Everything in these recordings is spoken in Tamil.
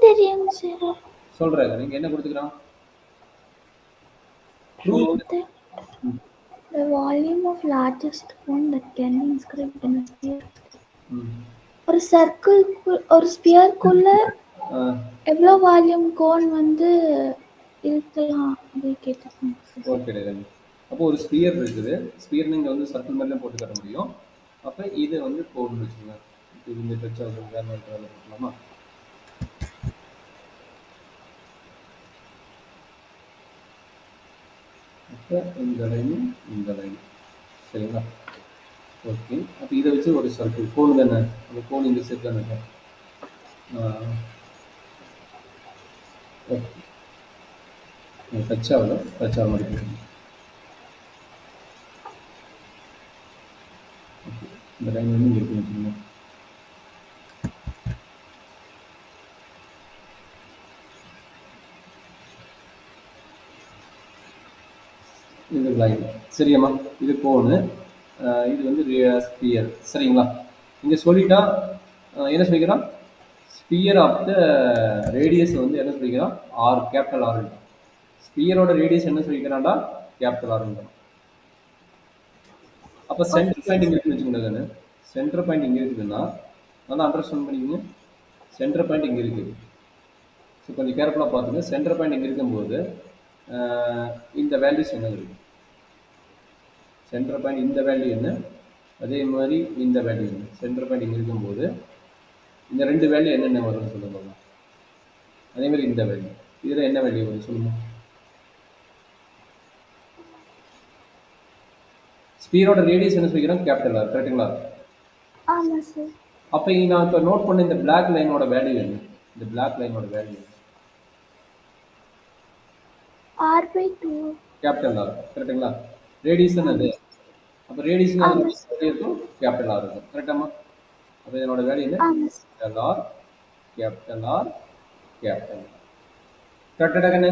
தெரியும் சார். சொல்றாரு. நீங்க என்ன கொடுத்துக்கிறான்? Prove that the volume of largest cone that can be inscribed in a sphere. ஒரு சர்க்கிள் ஒரு ஸ்பியர்க்குள்ள எவ்வளோ வால்யூம் கோன் வந்து இருக்கலாம் அப்படின்னு கேட்டிருக்காங்க சார். ஓகே. அப்போ ஒரு ஸ்பியர் இருக்குது. ஸ்பியர் நீங்கள் வந்து சர்க்கிள் மாதிரிலாம் போட்டு தர முடியும். அப்போ இதை வந்து கோன்னு வச்சுக்கோங்க. இது இந்த டச் வேறு வேலை போட்டலாமா? அப்போ இந்த லைனும் இந்த லைன் சரிங்களா? ஓகே. அப்போ இதை வச்சு ஒரு சர்க்கிள் கோன் தானே, அந்த கோன் இந்த செட் தானே. ஓகே. டச் ஆகல, டச் ஆக மாதிரி போடுங்க. ஓகே. இந்த லைன் வந்து இங்கே இருக்குன்னு வச்சுக்கோங்க. இது லைன் சரியாம்மா? இது கோனு, இது வந்து ஸ்பியர் சரிங்களா? இங்கே சொல்லிட்டா என்ன சொல்லிக்கிறான்? ஸ்பியர் ஆஃப் த ரேடியஸ் வந்து என்ன சொல்லிக்கிறான்? R, capital R. ஸ்பியரோட ரேடியஸ் என்ன சொல்லிக்கிறான்டா? Capital R. அப்போ சென்டர் பாயிண்ட் இங்கே இருக்குன்னு வச்சுக்கோங்க. சென்டர் பாயிண்ட் இங்கே இருக்குதுன்னா நல்லா அண்டர்ஸ்டாண்ட் பண்ணிக்கோங்க. சென்டர் பாயிண்ட் இங்கே இருக்குது. ஸோ கொஞ்சம் கேர்ஃபுல்லாக பார்த்துங்க. சென்டர் பாயிண்ட் இங்கே இருக்கும்போது இந்த வேல்யூஸ் என்ன இருக்குது? சென்டர் பாயிண்ட் இந்த வேல்யூ என்ன, அதே மாதிரி இந்த வேல்யூ என்ன. சென்டர் பாயிண்ட் இங்கே இருக்கும்போது இந்த ரெண்டு வேல்யூ என்னென்ன வரும்னு சொல்லுங்க. அதே மாதிரி இந்த வேல்யூ, இதில் என்ன வேல்யூ வரும் சொல்லுங்க. ஸ்பியரோட ரேடியஸ் என்ன சொல்லிக்கிறோம்? Capital R. கரெக்டுங்களா? ஆமாம் சார். அப்போ நான் இப்போ நோட் பண்ண இந்த பிளாக் லைனோட வேல்யூ என்ன? இந்த பிளாக் லைனோட வேல்யூ r/2 கேபிட்டல் ஆர். கரெக்டுங்களா? ரேடியஸ் என்னது? அப்போ ரேடியஸ் இருக்கும், கேபிட்டல் ஆர் இருக்கும். கரெக்டாமா? அப்போ இதனோட வேல்யூ என்ன? Capital R, capital R, capital R. கரெக்டா கண்ணு?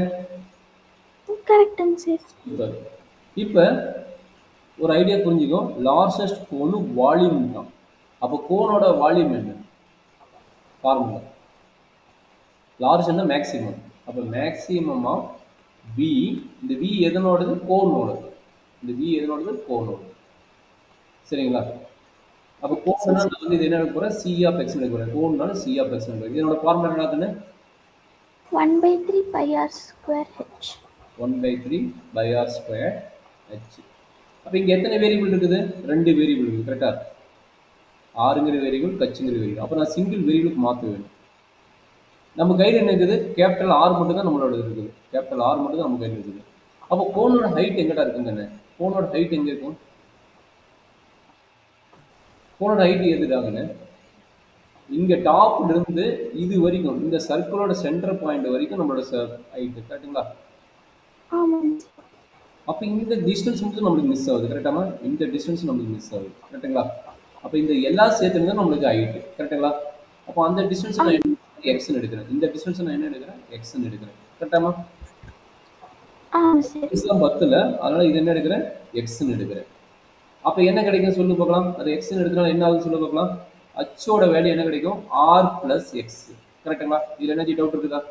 கரெக்டுங்க சார். இப்போ ஒரு ஐடியா புரிஞ்சுக்கோ. லார்ஜஸ்ட் கோனு வால்யூம் தான். அப்போ கோனோட வால்யூம் என்ன? ஃபார்முலா லார்ஜ்னா மேக்ஸிமம். அப்போ மேக்ஸிமம் ஆஃப் வி, இந்த வி எதனோடது? கோனோடது. இந்த வி எதனோடது? கோனோடது. சரிங்களா? அப்போ கோன்னா நான் வந்து இது என்ன எடுக்க போகிறேன்? சி ஆஃப் எக்ஸ் எடுக்க போகிறேன். கோன்னால சி ஆஃப் எக்ஸ் எடுக்க. இதனோட ஃபார்முலா என்னதுன்னு? 1/3 πr² h. 1/3 πr² h. அப்போ இங்கே எத்தனை வேரியபிள் இருக்குது? 2 வேரியபிள் இருக்குது. கரெக்டாக? ஆறுங்கிற வேரியபிள், கச்சுங்கிற வேரியபிள். அப்போ நான் சிங்கிள் வேரியபிளுக்கு மாற்ற வேணும். நம்ம கையில் என்ன இருக்குது? கேபிட்டல் ஆர் மட்டும் தான் நம்மளோட இருக்குது. கேபிட்டல் ஆர் மட்டும் தான் நம்ம கையில் இருக்குது. அப்போ கோனோட ஹைட் எங்கடா இருக்குங்க? கோனோட ஹைட் எங்கே இருக்கும்? கோனோட ஹைட் எதுதாங்கன்னு இங்கே டாப்ல இருந்து இது வரைக்கும், இந்த சர்க்கிளோட சென்டர் பாயிண்ட் வரைக்கும் நம்மளோட ஹைட். கரெக்டுங்களா? அப்போ இந்த டிஸ்டன்ஸ் மட்டும் நம்மளுக்கு மிஸ் ஆகுது. கரெக்டாமா? இந்த டிஸ்டன்ஸ் நம்மளுக்கு மிஸ் ஆகுது. கரெக்டுங்களா? அப்போ இந்த எல்லா சேர்த்துன்னு தான் நம்மளுக்கு ஹைட். கரெக்டுங்களா? அப்போ அந்த டிஸ்டன்ஸ் நான் எக்ஸ்ன்னு எடுக்கிறேன். இந்த டிஸ்டன்ஸ் நான் என்ன எடுக்கிறேன்? எக்ஸ்ன்னு எடுக்கிறேன். கரெக்டாமா? 10ல், அதனால இது என்ன எடுக்கிறேன்? எக்ஸ்ன்னு எடுக்கிறேன். அப்போ என்ன கிடைக்கும் சொல்லு பார்க்கலாம். அது எக்ஸ்ன்னு எடுக்கிறனால என்ன ஆகுது சொல்லு பார்க்கலாம். அச்சோட வேல்யூ என்ன கிடைக்கும்? R plus X. கரெக்டுங்களா? இதில் என்ன டவுட் இருக்குதா?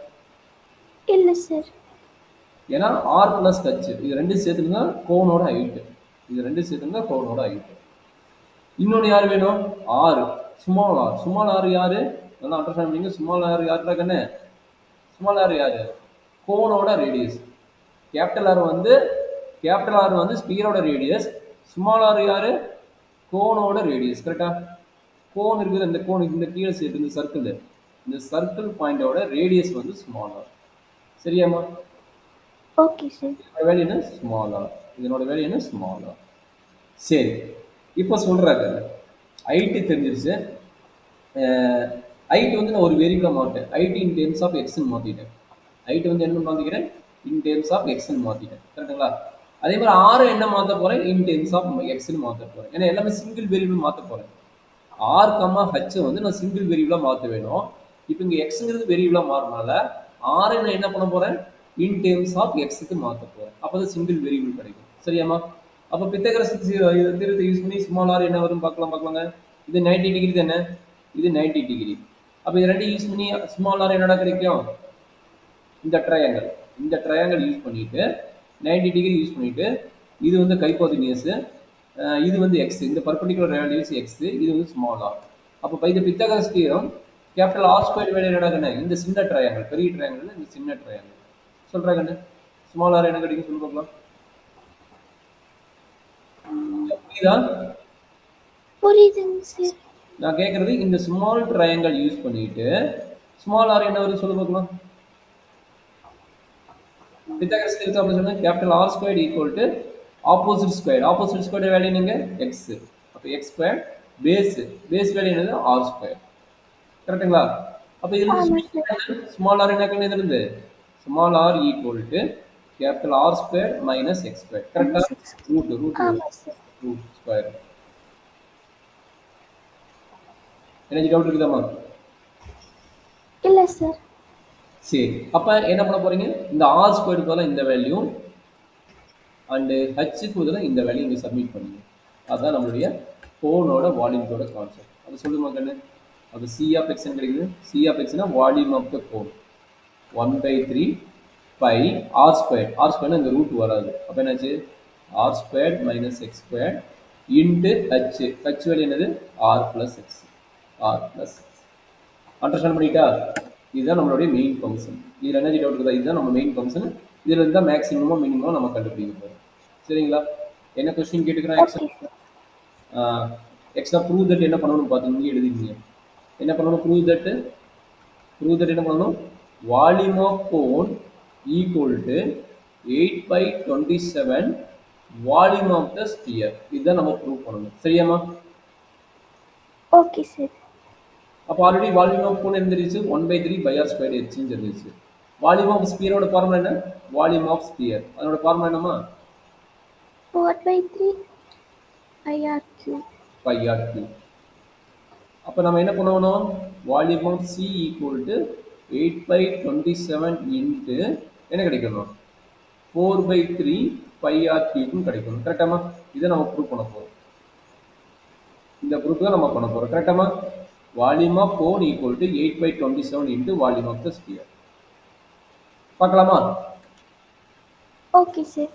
இல்லை சார். ஏன்னா ஆர் பிளஸ் ஹச் இது ரெண்டும் சேர்த்துருந்தா கோனோட ஹைட். இது ரெண்டும் சேர்த்துருந்தா கோனோட ஹைட். இன்னொன்று யார் வேணும்? ஆறு, ஸ்மால் ஆர். ஸ்மால் ஆர் யாரு? நல்லா அண்டர்ஸ்டாண்ட் பண்ணிங்க. ஸ்மால் ஆர் யாருடா கண்ணு? ஸ்மால் ஆர் யாரு? கோனோட ரேடியஸ். கேபிட்டல் ஆர் வந்து ஸ்பியரோட ரேடியஸ். ஸ்மால் ஆர் யாரு? கோனோட ரேடியஸ். கரெக்டா? கோன் இருக்குது, இந்த கோன் இந்த கீழே சேர்த்து இந்த சர்க்கிள், இந்த சர்க்கிள் பாயிண்டோட ரேடியஸ் வந்து ஸ்மால் ஆர். சரியாம்மா? Okay sir. இதோட வேல்யூ என்ன? Small R. இதனோட வேல்யூ என்ன? Small R. சரி, இப்போ சொல்கிறாங்க ஹைட்டு தெரிஞ்சிருச்சு. ஹைட் வந்து நான் ஒரு வேரியபிளாக மாட்டேன். ஹைட் இன் டேர்ம்ஸ் ஆஃப் எக்ஸ்ன்னு மாற்றிட்டேன். ஹைட் வந்து என்ன மாற்றிக்கிறேன்? இன் டேர்ம்ஸ் ஆஃப் எக்ஸ்ன்னு மாற்றிட்டேன். கரெக்டுங்களா? அதே மாதிரி ஆறு என்ன மாற்ற போகிறேன்? இன் டேர்ம்ஸ் ஆஃப் எக்ஸ்ன்னு மாற்ற போகிறேன். ஏன்னா எல்லாமே சிங்கிள் வேரியபிள் மாற்ற போகிறேன். ஆர் கம்மா ஹச் வந்து நான் சிங்கிள் வேரியபிளாக மாற்ற வேணும். இப்போ இங்கே எக்ஸுங்கிறது வேரியபிளாக மாறினால ஆரை நான் என்ன பண்ண போகிறேன்? இன் டேர்ம்ஸ் ஆஃப் எக்ஸுக்கு மாற்ற போகிறேன். அப்போ தான் சிங்கிள் வேரியபிள் கிடைக்கும். சரியாம்மா? அப்போ பித்தகரஸ் தீர்த்தை யூஸ் பண்ணி ஸ்மால் ஆர் என்ன வரும் பார்க்கலாங்க. இது 90 டிகிரி தானே? இது 90 டிகிரி. அப்போ இது ரெண்டு யூஸ் பண்ணி ஸ்மால் ஆர் என்னடா கிடைக்கும்? இந்த ட்ரையாங்கிள் யூஸ் பண்ணிட்டு 90 டிகிரி யூஸ் பண்ணிட்டு இது வந்து ஹைப்போதினியஸ், இது வந்து எக்ஸ், இந்த பர்பண்டிகுலர் வேல்யூஸ் எக்ஸ், இது வந்து ஸ்மால் ஆர். அப்போ by the Pythagoras theorem capital R square value என்னடா கண்ணு? இந்த சின்ன ட்ரையாங்கிள், பெரிய ட்ரையாங்கிள் இந்த சின்ன ட்ரையாங்கிள் சொல்றா கண்ணு. ஸ்மால் ஆர் என்ன கிடைக்கும் சொல்லி பார்க்கலாம். புரியுதா? புரியுதுங்க சார். நான் கேட்கறது இந்த ஸ்மால் ட்ரையாங்கிள் யூஸ் பண்ணிட்டு ஸ்மால் ஆர் என்ன வருது சொல்லி பார்க்கலாம். பித்தகரஸ் தியரத்தை சொன்னா capital R square equal to opposite square value நீங்க எக்ஸ். அப்போ எக்ஸ் ஸ்கொயர் பேஸ் வேல்யூ என்னது? R square. கரெக்டுங்களா? அப்போ இதுல ஸ்மால் ஆர் என்ன கண்ணு? இதுல இருந்து small R equal to capital R square minus X square. கரெக்டா? Root square. என்ன டவுட் இருக்குதாமா? இல்ல சார். சரி, அப்ப என்ன பண்ண போறீங்க? இந்த ஆர் ஸ்கொயருக்கு பதிலாக இந்த வேல்யூ அண்டு ஹச்சுக்கு பதிலாக இந்த வேல்யூ இங்கே சப்மிட் பண்ணுங்க. அதுதான் நம்மளுடைய கோனோட வால்யூமோட கான்செப்ட். அது சொல்லுமா கண்ணு? அது சி ஆஃப் எக்ஸ்ன்னு கிடைக்குது. சி ஆஃப் எக்ஸ்னா volume of the cone 1/3 pi R ஸ்கொயர்னா இந்த ரூட் வராது. அப்போ என்னாச்சு? R square minus X square into H value என்னது? R plus X. அண்டர்ஸ்டாண்ட் பண்ணிட்டா? இதுதான் நம்மளுடைய மெயின் ஃபங்க்ஷன். இதில் எனர்ஜி டவுட் இருக்குதா? இதுதான் நம்ம மெயின் ஃபங்க்ஷன். இதில் இருந்தால் மேக்ஸிமமோ மினிமமோ நம்ம கண்டுபிடிக்க போகிறோம். சரிங்களா? என்ன கொஸ்டின் கேட்டுக்கிறேன்? எக்ஸ்ட்ரா ப்ரூவ் தட் என்ன பண்ணணும்னு பார்த்தீங்க எழுதிக்கிங்க. என்ன பண்ணணும்? ப்ரூவ் தட் என்ன பண்ணணும்? Volume of cone equal to 8/27 volume of the sphere. இதுதான் நம்ம ப்ரூவ் பண்ணணும். சரியாமா? Okay sir. அப்போ ஆல்ரெடி வால்யூம் ஆஃப் கோன் இருந்துருச்சு 1/3 பை ஆர் ஸ்கொயர் எக்ஸ்ன்னு இருந்துச்சு. வால்யூம் ஆஃப் ஸ்பியரோட ஃபார்முலா என்ன? வால்யூம் ஆஃப் ஸ்பியர் அதோட ஃபார்முலா என்னமா? 4/3 பை ஆர் கியூப். அப்போ நம்ம என்ன பண்ணணும்? Volume of C equal to 8/27 into என்ன கிடைக்கணும்? 4/3 பை ஆர் கியூப்னு கிடைக்கணும். கரெக்டாமா? இதை நம்ம ப்ரூவ் பண்ண போகிறோம். இந்த ப்ரூஃப் தான் நம்ம பண்ண போகிறோம். கரெக்டாமா? Volume of cone equal to 8/27 into volume of the sphere. பார்க்கலாமா? Okay sir.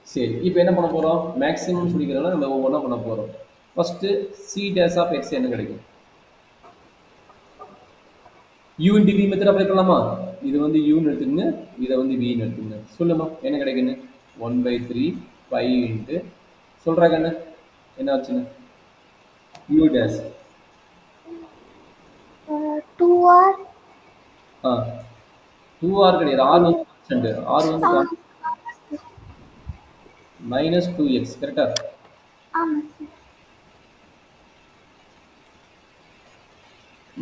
சரி, இப்போ என்ன பண்ண போகிறோம்? மேக்ஸிமம் சொல்லிக்கிறதுனால நம்ம ஒவ்வொன்றா பண்ண போகிறோம். First C dash of X என்ன கிடைக்கும்? U into V method apply பண்ணலாமா? இது வந்து யூன்னு எடுத்துங்க, இதை வந்து வின்னு எடுத்துங்க. சொல்லுமா என்ன கிடைக்குன்னு? 1/3 பை இன்ட்டு சொல்கிறாங்க என்ன ஆச்சுன்னு? யூ டேஸ் 2r 2r கிடையாது. r வந்து கான்ஸ்டன்ட். r வந்து மைனஸ் 2x. கரெக்டா? ஆமா sir.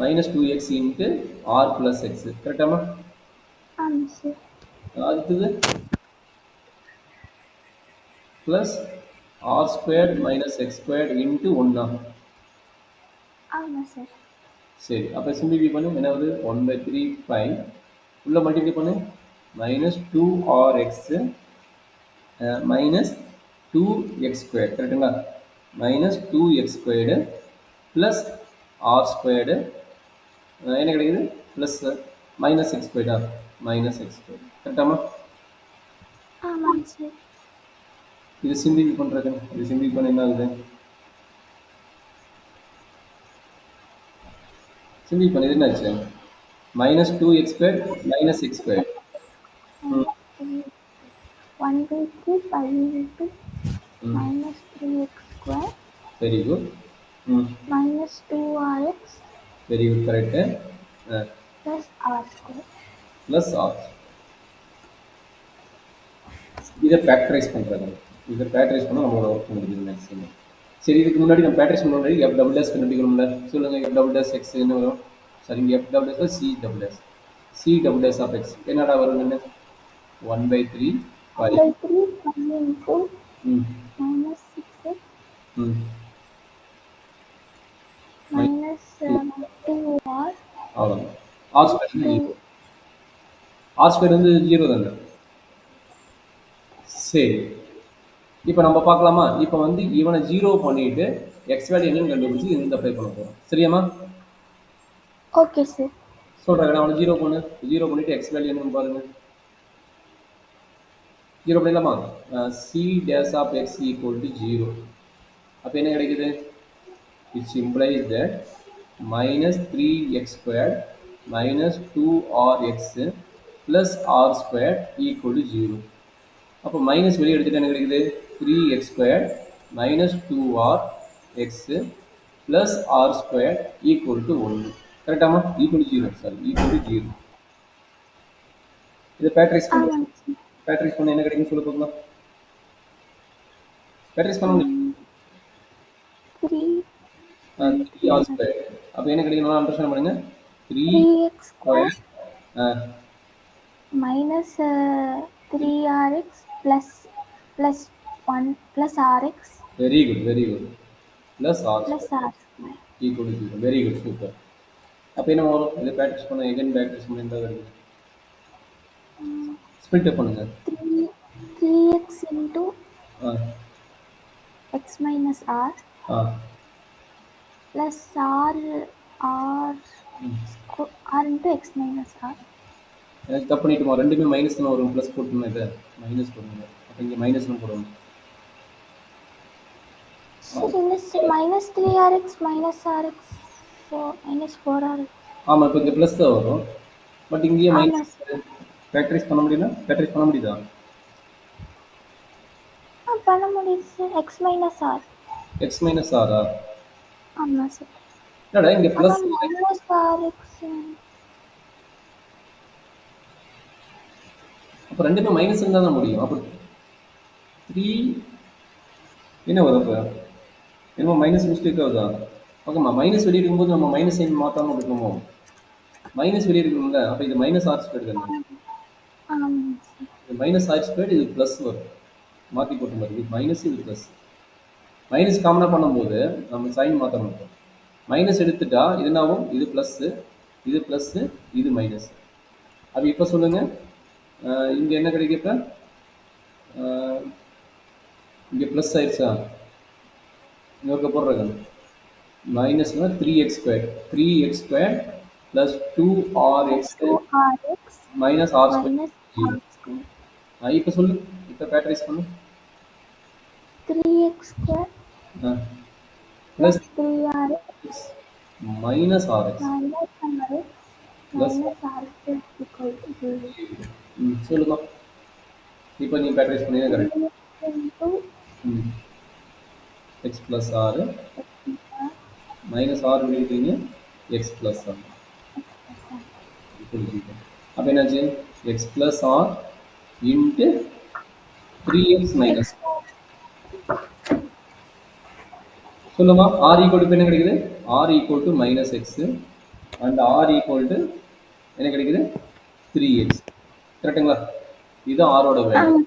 Minus 2x into r plus X. கரெக்டாமா? ஆமா சார். அடுத்தது plus R square minus X square into 1. ஆமா சார். சரி, அப்போ சிம்பிளிஃபை பண்ணு. என்ன வருது? 1/3 பை உள்ள மல்டிப்ளை பண்ணு. Minus 2rx minus 2x square. கரெக்டுங்களா? Minus 2x squared plus R squared என்ன கிடைக்குது? ப்ளஸ் மைனஸ் எக்ஸ் ஸ்கொயர்டா? Minus X square. கரெக்டாமா? ஆமாம் சார். இது சிம்பிளிஃபை பண்ணுறது. இது சிம்பிளிஃபை பண்ண என்ன ஆகுது? சிம்பிளிஃபை பண்ணது என்ன ஆச்சு? Minus 2x square minus X square. 1/3 by into minus 3x square. Very good. Minus 2rx. Very good, correct. Plus R square. Plus R. இதை ஃபேக்டரைஸ் பண்ணுறது. இதை ஃபேக்டரைஸ் பண்ணால் நம்மளோட ஒர்க் முடியுது மேக்ஸிமம். சரி, இதுக்கு முன்னாடி நம்ம ஃபேக்டரைஸ் பண்ண முன்னாடி எஃப் டபுள் எஸ் கண்டுபிடிக்கணும்ல? சொல்லுங்கள். எஃப் டபுள் எஸ் எக்ஸ் என்ன வரும்? சரிங்க, F double S C double S. C double S of X என்னடா வருதுன்னு? 1/3 by into minus 6x minus 2r. அவ்வளோதான். R square. ஆர் ஸ்கொயர் வந்து 0 தானே? சரி, இப்போ நம்ம பார்க்கலாமா? இப்போ வந்து இவனை 0 பண்ணிட்டு எக்ஸ் வேல்யூ என்னன்னு கண்டுபிடிச்சி இந்த அப்ளை பண்ண போகிறோம். சரியாம்மா? Okay sir. சொல்கிறேன், அவனை 0 பண்ணு. 0 பண்ணிவிட்டு எக்ஸ் வேல்யூ என்னன்னு பாருங்க. 0 பண்ணிடலாமா? C dash of X equal to 0. அப்போ என்ன கிடைக்குது? which implies that minus 3x squared minus 2rx plus r squared equal to 0. அப்போ மைனஸ் வெளியே எடுத்துட்டு என்ன கிடைக்குது? 3x squared minus 2rx plus r squared equal to 1. கரெக்டாமா? equal to 0, sorry, equal to 0. இது பேட்ரிக்ஸ் பண்ண என்ன கிடைக்கும் சொல்ல போகலாம்? பேட்ரிக்ஸ் பண்ண முடியும். 3r squared. அப்போ என்ன கிடைக்கும்? நல்லா அண்டர்ஸ்டாண்ட் பண்ணுங்க. 3x squared minus 3rx plus 1 plus rx. Very good, very good. Plus r squared equal to 0. Very good, super. அப்போ என்ன வரும்? இதை பேட்ரிக்ஸ் பண்ண எகைன் பேட்ரிக்ஸ் பண்ண என்ன கிடைக்கும்? ஸ்பிளிட் பண்ணுங்க. 3x into x minus r plus r into x minus r. எனக்கு தப்பு பண்ணிட்டுமா? ரெண்டுமே மைனஸ் தான் வரும். ப்ளஸ் போட்டுருந்தேன், இதை மைனஸ் போடுங்க. அப்போ இங்கே மைனஸ் தான் போடுவோம். minus 3rx minus rx minus 4rx. ஆமாம், இப்போ இங்கே ப்ளஸ் தான் வரும். பட் இங்கேயே மைனஸ். ஃபேக்டரைஸ் பண்ண முடியுமா? ஃபேக்டரைஸ் பண்ண முடியுதா? பண்ண முடியுது sir. x minus r. x minus r. ஆமாம் சார். என்னடா இங்கே ப்ளஸ் minus rx. அப்போ ரெண்டுமே மைனஸ் இருந்தால் தான் முடியும். அப்போ 3 என்ன வரும்? இப்போ என்னமோ மைனஸ் மிஸ்டேக் ஆகுதா? ஓகேம்மா, மைனஸ் வெளியே இருக்கும்போது நம்ம மைனஸ் சைன் மாற்றாமல் இருக்கணுமோ? மைனஸ் வெளியே இருக்கணும்ல. அப்போ இது மைனஸ் ஆர் ஸ்கொயர் தானே. இது மைனஸ் ஆர் ஸ்கொயர், இது ப்ளஸ் வரும். மாற்றி போட்ட மாதிரி இது மைனஸ், இது ப்ளஸ். மைனஸ் காமனாக பண்ணும்போது நம்ம சைன் மாற்ற மாட்டோம். மைனஸ் எடுத்துட்டா இது என்னாகும்? இது ப்ளஸ்ஸு, இது ப்ளஸ்ஸு, இது மைனஸ். அது இப்போ சொல்லுங்கள், இங்கே என்ன கிடைக்கும்? இப்போ இங்கே ப்ளஸ் ஆயிடுச்சா? இங்கே இருக்க போடுறது மைனஸ்னா 3x squared. 3x squared plus 2rx minus r squared. இப்போ சொல்லு, இப்போ ஃபேக்டரைஸ் பண்ணு. 3x squared plus 3rx minus rx plus r equal to 0. சொல்லுமா. இப்போ நீ ஃபேக்டரைஸ் பண்ணி correct. x plus r minus r வெளியிட்டீங்க x plus r. அப்போ என்னாச்சு? x plus r into 3x minus. சொல்லுமா. r equal to என்ன கிடைக்குது? r equal to minus x and r equal to என்ன கிடைக்குது? 3x. கரெக்டுங்களா? இதுதான் ஆரோட வேல்யூ.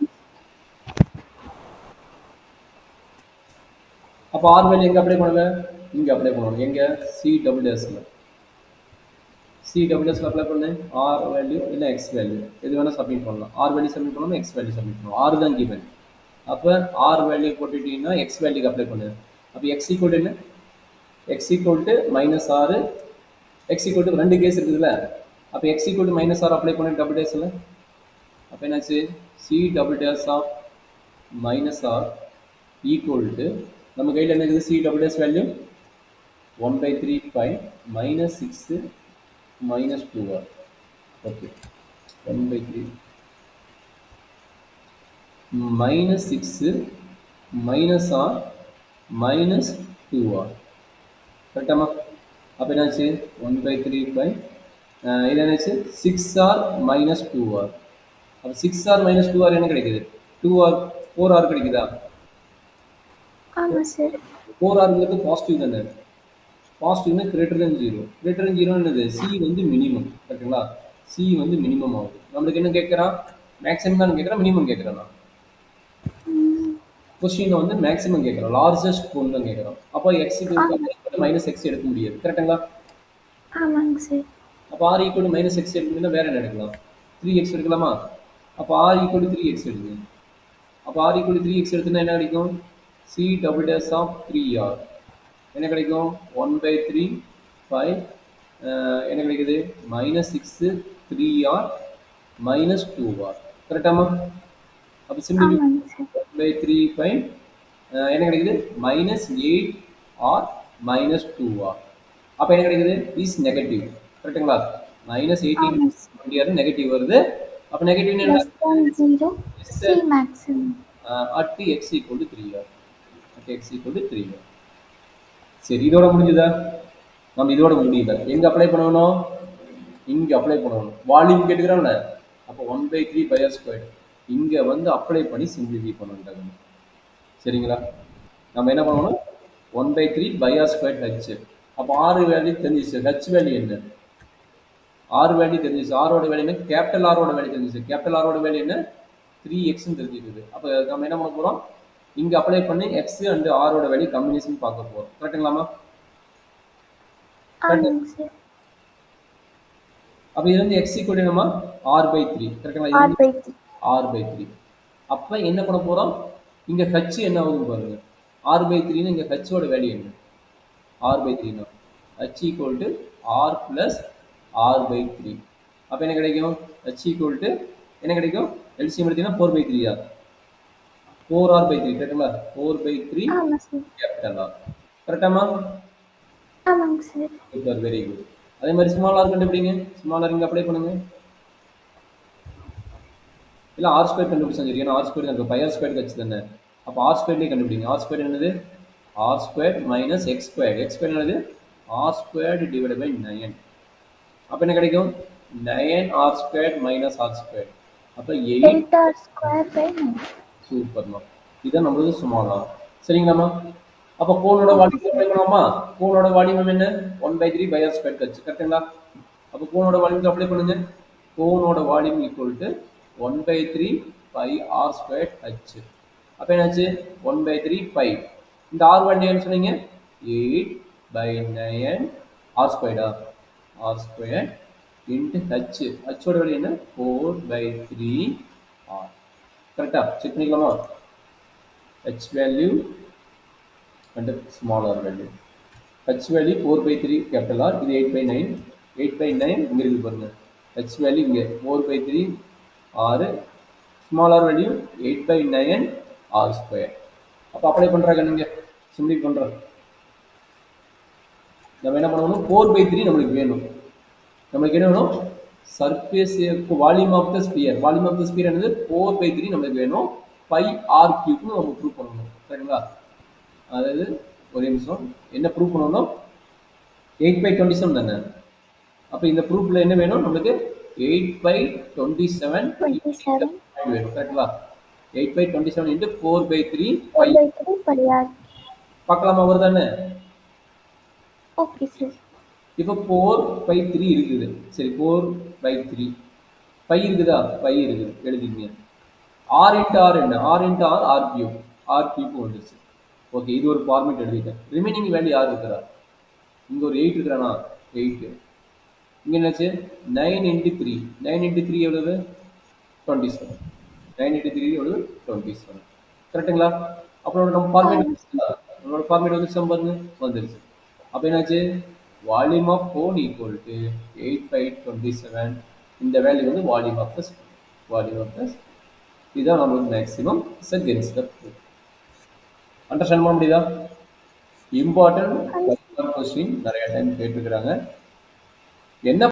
அப்போ ஆர் வேல்யூ எங்கே அப்ளை பண்ணல? இங்கே அப்ளை பண்ணணும். எங்கே? சி டபுள் எஸ்ல. சி டபுள் எஸ்ல அப்ளை பண்ணு. ஆர் வேல்யூ இல்லை எக்ஸ் வேல்யூ எது வேணால் சப்மிட் பண்ணலாம். ஆர் வேல்யூ சப்மிட் பண்ணாமல் எக்ஸ் வேல்யூ சப்மிட் பண்ணலாம். ஆர் தான் கிவன். அப்போ ஆர் வேல்யூ போட்டுட்டீங்கன்னா எக்ஸ் வேல்யூக்கு அப்ளை பண்ணு. அப்போ எக்ஸ் ஈக்குவல் என்ன? எக்ஸ் ஈக்குவல் டு மைனஸ் ஆறு. எக்ஸ் ஈக்குவல் டு ரெண்டு கேஸ் இருக்குதுல்ல. அப்போ X equal to minus R apply பண்ணு டபுள் டேஸில். அப்போ என்னாச்சு? C double days of minus R equal to நம்ம கையில் என்ன இருக்குது? C double dash value 1/3 minus 6 minus 2r. Okay, 1/3 minus 6 minus r minus 2r. கரெக்டாமா? அப்போ என்னாச்சு? 1/3 இது என்னாச்சு? 6r minus 2r. அப்போ 6r minus 2r என்ன கிடைக்குது? 2r 4r கிடைக்குதா? ஆமாம் சார். 4rங்கிறது பாசிட்டிவ் தானே. பாசிட்டிவ்னா கிரேட்டர் தென் 0. கிரேட்டர் தென் 0 என்னது? சி வந்து மினிமம். கரெக்டுங்களா? சி வந்து மினிமம் ஆகுது. நம்மளுக்கு என்ன கேட்குறான்? மேக்ஸிமம் தான் கேட்குறான், மினிமம் கேட்குறான். கொஸ்டின் வந்து மேக்ஸிமம் கேட்குறோம், லார்ஜஸ்ட் பொண்ணு தான் கேட்குறோம். அப்போ எக்ஸ் மைனஸ் எக்ஸ் எடுக்க முடியாது. கரெக்டுங்களா? ஆமாங்க சார். அப்போ ஆர் ஈக்குவல் மைனஸ் எக்ஸ் எடுக்க முடியும்னா வேறு என்ன எடுக்கலாம்? 3x எடுக்கலாமா? அப்போ ஆர் ஈக்குவல் 3x எடுக்கு. அப்போ ஆர் ஈக்குவல் 3x எடுத்துன்னா என்ன கிடைக்கும்? C double days of 3r என்ன கிடைக்கும்? 1/3 என்ன கிடைக்குது -6 3r -2r கரெக்டாமா? அப்போ சிம்பிள் ஆமாங்க சார். 1/3 பை என்ன கிடைக்குது -8r -2r. அப்போ என்ன கிடைக்குது இஸ் நெகட்டிவ் கரெக்டுங்களா? -18 ஆமாம் சார். 20 நெகட்டிவ் வருது. அப்போ நெகட்டிவ் என்ன less than 0 C maximum. at x equal to 3r. at x equal to 3r. சரி, இதோட முடிஞ்சுதா? நம்ம இதோட முடியல. எங்க அப்ளை பண்ணணும்? இங்க அப்ளை பண்ணணும். வால்யூம் கேட்டுக்கிறோம்ல, அப்போ 1/3 பை ஆர் ஸ்கொயர் இங்க வந்து அப்ளை பண்ணி சிம்பிளிஃபை பண்ணணும். சரிங்களா? நம்ம என்ன பண்ணணும்? 1/3 பை ஆர் ஸ்கொயர் ஹெச். அப்போ ஆர் வேல்யூ தெரிஞ்சிச்சு. ஹெச் வேல்யூ என்ன? ஆர் வேல்யூ தெரிஞ்சிச்சு. ஆரோட வேல்யூ என்ன? கேபிட்டல் ஆரோட வேல்யூ தெரிஞ்சிச்சு. கேபிட்டல் ஆரோட வேல்யூ என்ன? 3x தெரிஞ்சிருக்குது. அப்போ நம்ம என்ன பண்ண போறோம்? இங்க அப்ளை பண்ணி எக்ஸ் அண்ட் ஆரோட வேல்யூ காம்பினேஷன் பார்க்க போறோம். கரெக்ட்டுங்களாமா? ஆமாங்க சார். அப்போ இது வந்து எக்ஸ் ஈக்குவல் என்னமா? r/3 கரெக்ட்டுங்களா? r/3. அப்போ என்ன பண்ண போறோம்? இங்க h என்ன ஆகுதுன்னு பாருங்க. r/3 ன்னு இங்க h ஓட வேல்யூ என்ன? r/3 னா h equal to r plus r/3. அப்போ என்ன கிடைக்கும்? h ஈக்குவல் டு என்ன கிடைக்கும்? எல்சிஎம் எடுத்தீங்கன்னா 4/3 ஆ? 4r/3 கரெக்ட்டுங்களா? 4/3 ஆமாம் சார். Capital R கரெக்டாமா? ஆமாங்க சார். Super, very good. அதே மாதிரி ஸ்மால் ஆர் கண்டுபிடிங்க. ஸ்மால் ஆர் இங்க அப்ளை பண்ணுங்க. இல்ல ஆர் ஸ்கொயர் கண்டுபிடிச்சா சரி. ஏன்னா ஆர் ஸ்கொயர் நமக்கு பை ஆர் ஸ்கொயர் கட்சி தானே. அப்போ ஆர் ஸ்கொயர்லேயே கண்டுபிடிங்க. ஆர் ஸ்கொயர் என்னது? R square minus X square. X square என்னது? R square divide by 9. அப்போ என்ன கிடைக்கும்? 9r square minus R square. அப்போ 8r ஸ்கொயர் பை 9. சூப்பர்மா. இதுதான் நம்மளுக்கு ஸ்மால் ஆர். சரிங்களாம்மா? அப்போ கோனோட வால்யூம் அப்ளை பண்ணுவோமா? கோனோட வால்யூம் என்ன? 1/3 பை ஆர் ஸ்கொயர் கட்சி கரெக்டுங்களா? அப்போ கோனோட வால்யூம் அப்ளை பண்ணுங்க. கோனோட volume equal to 1/3 pi R square H. அப்போ என்னாச்சு? 1/3 பை. இந்த ஆர் வேல்யூ என்ன சொன்னீங்க? 8/9 ஆர் ஸ்கொயர்டா? R square into H. ஹச்சோட வேல்யூ என்ன? 4/3 ஆர். கரெக்டா? செக் பண்ணிக்கலாமா? H value and small r value. h value 4/3 capital R, இது 8/9. 8/9 இங்க இருக்கு பாருங்க. h value இங்க 4/3 r, small r value 8/9 r square. அப்ப அப்ளை பண்றாங்க நீங்க சிம்பிள் பண்றோம். நம்ம என்ன பண்ணணும்? 4/3 நமக்கு வேணும். நமக்கு என்ன வேணும்? Surface volume of the sphere. Volume of the sphere என்னது? 4/3 நமக்கு வேணும். பை r cube னு நம்ம ப்ரூவ் பண்ணணும். சரிங்களா? அதாவது ஒரே நிமிஷம், என்ன ப்ரூவ் பண்ணணும்? 8/27 தானே. அப்போ இந்த ப்ரூஃப்ல என்ன வேணும் நமக்கு? 8/27 வேணும். கரெக்டுங்களா? 8/27 இன்ட்டு 4/3 பை. பார்க்கலாமா வருதானே? Okay sir. இப்போ 4/3 இருக்குது. சரி, 4/3 பை இருக்குதா? பை இருக்குது, எழுதிங்க. ஆர் இன்ட்டு ஆர் என்ன? R into R, R cube. R cube வந்துருச்சு. ஓகே, இது ஒரு ஃபார்மேட் எழுதிட்டேன். ரிமைனிங் வேல்யூ யார் இருக்கிறா? இங்க ஒரு 8 இருக்கிறானா? 8. இங்க என்னாச்சு? 9 இன்ட்டு 3. 9 இன்ட்டு 3 எவ்வளவு? 27. 9 இன்ட்டு 3 எவ்வளவு? 27. கரெக்டுங்களா? அப்புறம் நம்ம ஃபார்மேட் நம்மளோட ஃபார்மேட் வந்து பாருங்க வந்துருச்சு. அப்போ என்னாச்சு? Volume of cone equal to 8/27. இந்த வேல்யூ வந்து volume of the volume of the இதுதான் நம்மளுக்கு maximum seconds the proof. Understand பண்ண முடியுதா? இம்பார்ட்டன்ட் கொஸ்டின் நிறைய டைம் கேட்டுக்கிறாங்க. என்ன